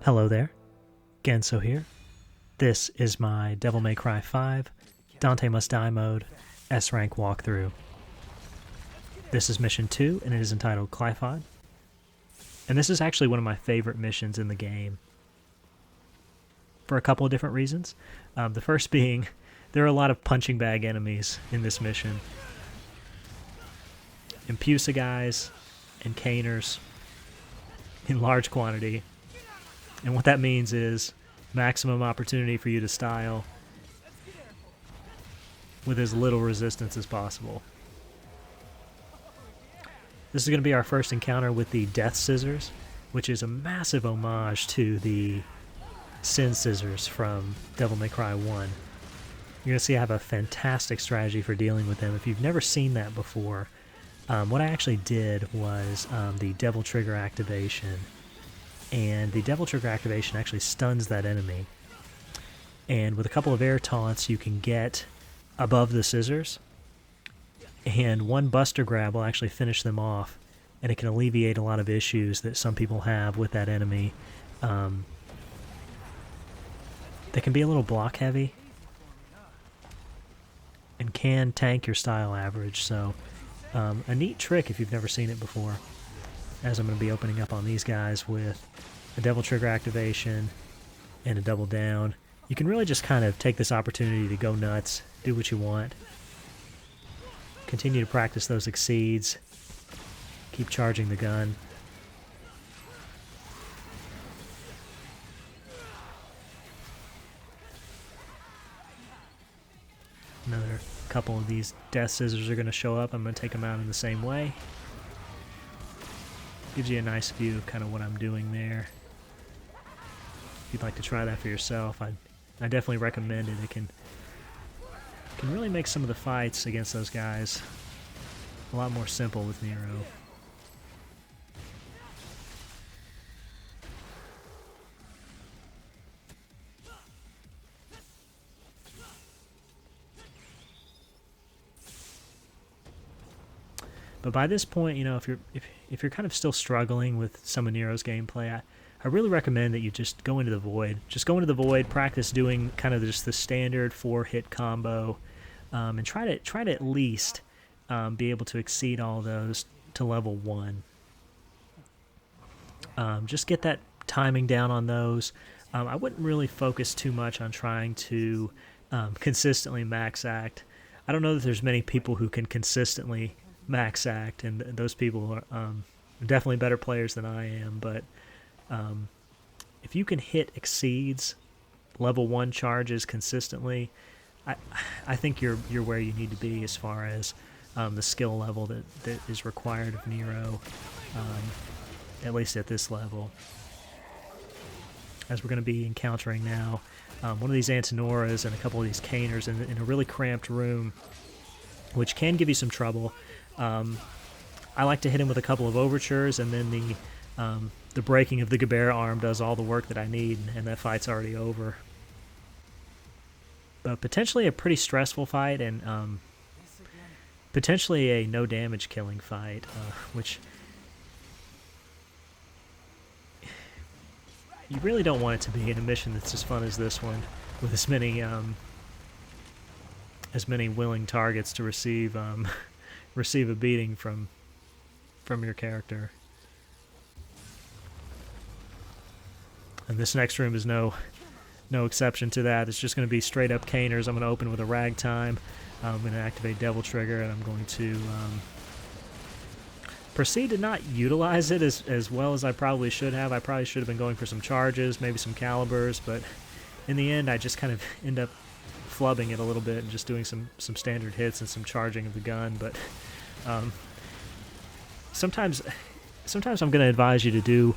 Hello there, Genso here. This is my Devil May Cry 5 Dante Must Die mode S-Rank walkthrough. This is mission 2 and it is entitled Clifod. And this is actually one of my favorite missions in the game for a couple of different reasons. The first being there are a lot of punching bag enemies in this mission. Impusa guys and caners in large quantity. And what that means is maximum opportunity for you to style with as little resistance as possible. This is going to be our first encounter with the Death Scissors, which is a massive homage to the Sin Scissors from Devil May Cry 1. You're going to see I have a fantastic strategy for dealing with them. If you've never seen that before, what I actually did was the Devil Trigger activation. And the Devil Trigger activation actually stuns that enemy. And with a couple of air taunts, you can get above the scissors. And one Buster Grab will actually finish them off. And it can alleviate a lot of issues that some people have with that enemy. They can be a little block heavy. And can tank your style average. So a neat trick if you've never seen it before. As I'm going to be opening up on these guys with a Devil Trigger activation and a double down. You can really just kind of take this opportunity to go nuts, do what you want. Continue to practice those exceeds. Keep charging the gun. Another couple of these Death Scissors are going to show up. I'm going to take them out in the same way. Gives you a nice view of kind of what I'm doing there. If you'd like to try that for yourself, I definitely recommend it. It can really make some of the fights against those guys a lot more simple with Nero. But by this point, you know, if you're kind of still struggling with some of Nero's gameplay, I really recommend that you just go into the Void. Just go into the Void, practice doing kind of just the standard 4-hit combo, and try to at least be able to exceed all those to level 1. Just get that timing down on those. I wouldn't really focus too much on trying to consistently max act. I don't know that there's many people who can consistently max act, and those people are definitely better players than I am, but if you can hit exceeds level 1 charges consistently, I think you're where you need to be as far as the skill level that is required of Nero, at least at this level. As we're going to be encountering now one of these Antinoras and a couple of these Caners in a really cramped room, which can give you some trouble. I like to hit him with a couple of overtures, and then the breaking of the Gabera arm does all the work that I need, and that fight's already over. But potentially a pretty stressful fight, and potentially a no damage killing fight, which you really don't want it to be in a mission that's as fun as this one, with as many willing targets to receive receive a beating from your character. And this next room is no exception to that. It's just going to be straight up Caners. I'm going to open with a Ragtime. I'm going to activate Devil Trigger, and I'm going to proceed to not utilize it as well as I probably should have. I probably should have been going for some charges, maybe some calibers, but in the end I just kind of end up flubbing it a little bit and just doing some standard hits and some charging of the gun. But sometimes I'm going to advise you to do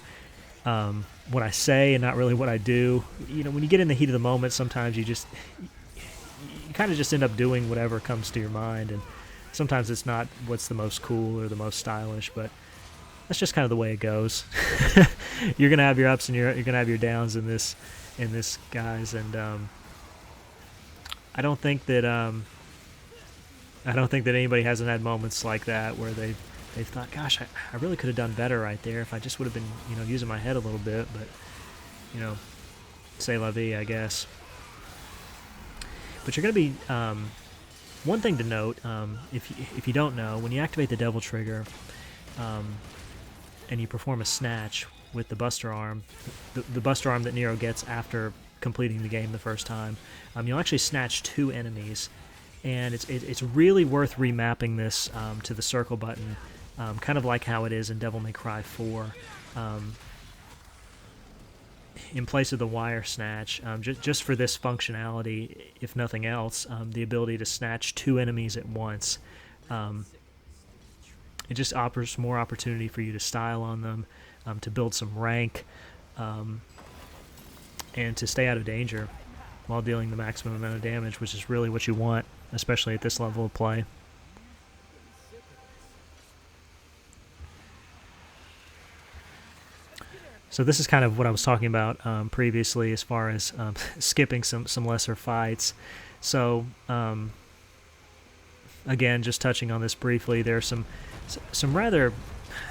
what I say and not really what I do. You know, when you get in the heat of the moment, sometimes you kind of just end up doing whatever comes to your mind, and sometimes it's not what's the most cool or the most stylish, but that's just kind of the way it goes. You're gonna have your ups and you're gonna have your downs in this guys, and I don't think that anybody hasn't had moments like that where they've thought, gosh, I really could have done better right there if I just would have been, using my head a little bit. But, c'est la vie, I guess. But you're going to be, one thing to note, if you don't know, when you activate the Devil Trigger and you perform a snatch with the Buster Arm, the Buster Arm that Nero gets after completing the game the first time, you'll actually snatch 2 enemies. And it's really worth remapping this to the circle button, kind of like how it is in Devil May Cry 4. In place of the wire snatch, just for this functionality, if nothing else, the ability to snatch 2 enemies at once. It just offers more opportunity for you to style on them, to build some rank, and to stay out of danger while dealing the maximum amount of damage, which is really what you want, especially at this level of play. So this is kind of what I was talking about previously as far as skipping some lesser fights. So again, just touching on this briefly, there are some rather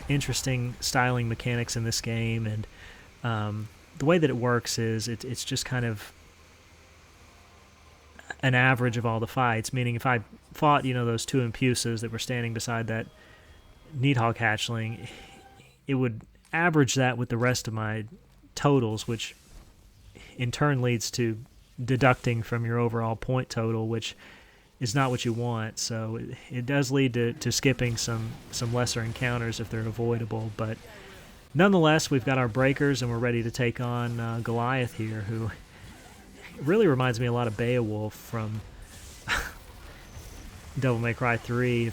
interesting styling mechanics in this game, and the way that it works is it's just kind of an average of all the fights, meaning if I fought, those 2 Impuses that were standing beside that Needhog hatchling, it would average that with the rest of my totals, which in turn leads to deducting from your overall point total, which is not what you want. So it does lead to skipping some lesser encounters if they're avoidable, but nonetheless, we've got our breakers and we're ready to take on Goliath here, who really reminds me a lot of Beowulf from Devil May Cry 3,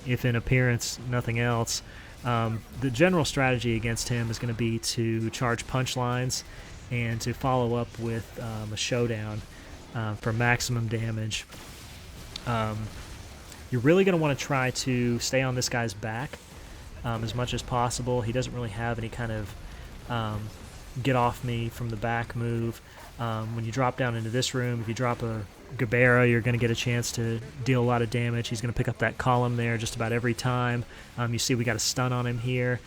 if in appearance nothing else. The general strategy against him is going to be to charge punchlines and to follow up with a showdown for maximum damage. You're really going to want to try to stay on this guy's back as much as possible. He doesn't really have any kind of get off me from the back move. When you drop down into this room, if you drop a Gabera, you're going to get a chance to deal a lot of damage. He's going to pick up that column there just about every time. You see we got a stun on him here.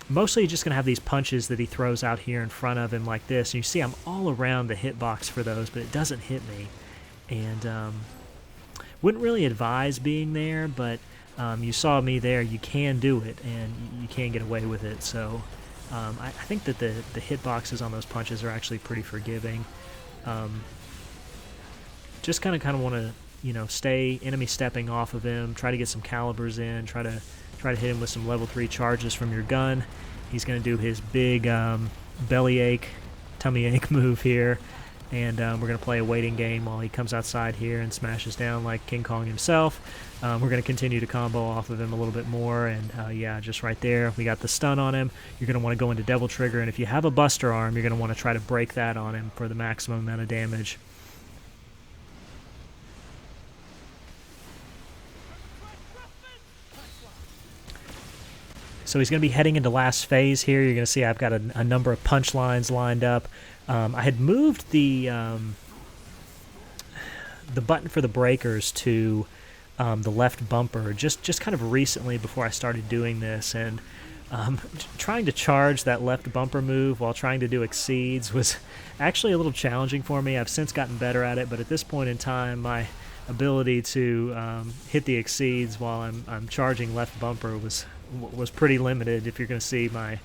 Mostly you're just going to have these punches that he throws out here in front of him like this. And you see I'm all around the hitbox for those, but it doesn't hit me. And wouldn't really advise being there, but you saw me there. You can do it, and you can get away with it. So I think that the hitboxes on those punches are actually pretty forgiving. Just kind of want to, stay enemy stepping off of him, try to get some calibers in, try to hit him with some level 3 charges from your gun. He's going to do his big bellyache, tummy ache move here, and we're going to play a waiting game while he comes outside here and smashes down like King Kong himself. We're going to continue to combo off of him a little bit more, and yeah, just right there, we got the stun on him. You're going to want to go into Devil Trigger, and if you have a Buster Arm, you're going to want to try to break that on him for the maximum amount of damage. So he's going to be heading into last phase here. You're going to see I've got a number of punchlines lined up. I had moved the button for the breakers to the left bumper just kind of recently before I started doing this, and trying to charge that left bumper move while trying to do exceeds was actually a little challenging for me. I've since gotten better at it, but at this point in time, my ability to hit the exceeds while I'm charging left bumper was pretty limited. If you're going to see my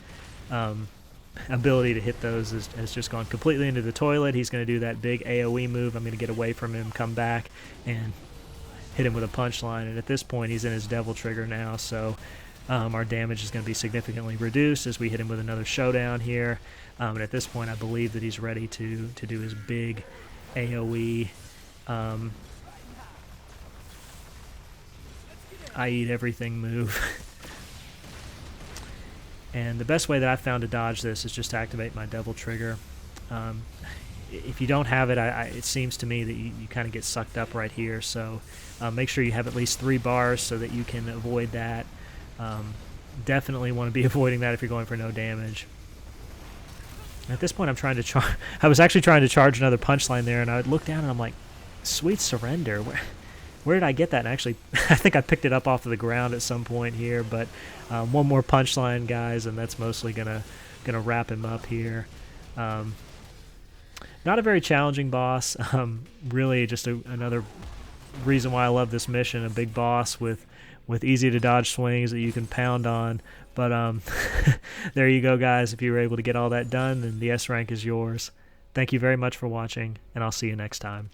ability to hit those has just gone completely into the toilet. He's going to do that big AoE move. I'm going to get away from him, come back, and hit him with a punchline. And at this point, he's in his Devil Trigger now, so our damage is going to be significantly reduced as we hit him with another showdown here. And at this point, I believe that he's ready to do his big AoE. I eat everything move. And the best way that I've found to dodge this is just to activate my Devil Trigger. If you don't have it, it seems to me that you kind of get sucked up right here. So make sure you have at least 3 bars so that you can avoid that. Definitely want to be avoiding that if you're going for no damage. At this point, I'm trying to I was actually trying to charge another punchline there, and I would look down and I'm like, Sweet Surrender. Where did I get that? And actually, I think I picked it up off of the ground at some point here. But one more punchline, guys, and that's mostly gonna wrap him up here. Not a very challenging boss. Really, just another reason why I love this mission. A big boss with easy to dodge swings that you can pound on. But there you go, guys. If you were able to get all that done, then the S rank is yours. Thank you very much for watching, and I'll see you next time.